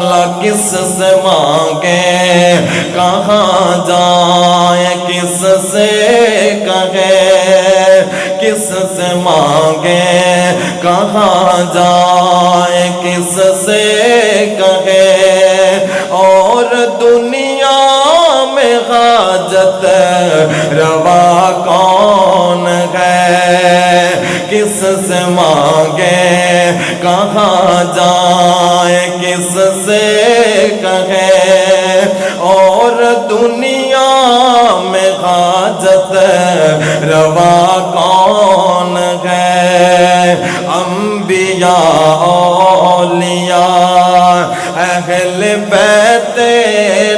کس سے مانگے کہاں جائیں، کس سے کہے، کس سے مانگے کہاں جائیں، کس سے کہے، اور دنیا میں حاجت روا کون ہے، کس سے مانگے کہاں جائیں، کس سے کہے، اور دنیا میں حاجت روا کون ہے۔ انبیاء اولیاء اہل بیت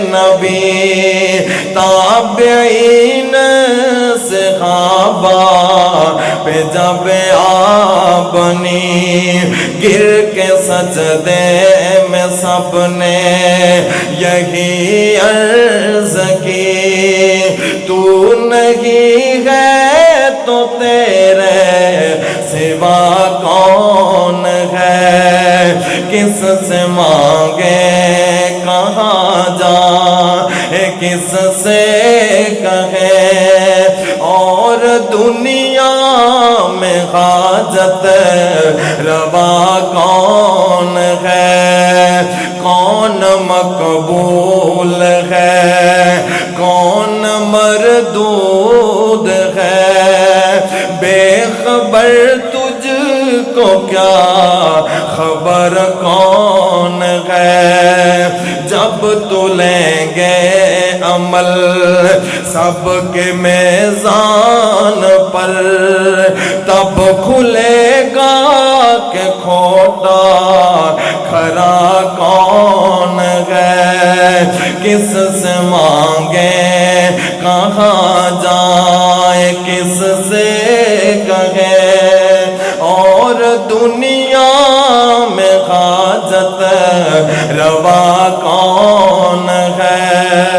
نبی تابعین صحابہ پہ جب آبنی گر کے سجدے میں سب نے یہی عرض کی، تو نہیں ہے تو تیرے سوا کون ہے، کس سے مانگے کہاں جائے، کس سے کہے، اور دنیا میں حاجت روا کون ہے، کون مقبول ہے، کون مردود ہے، بے خبر تجھ کو کیا خبر کون ہے، جب تو لیں گے عمل سب کے میزان پر، تب کھلے گا کہ کھوٹا کھرا کون ہے، کس سے مانگے کہاں جائے، کس سے کہے، اور دنیا میں حاجت روا کون ہے۔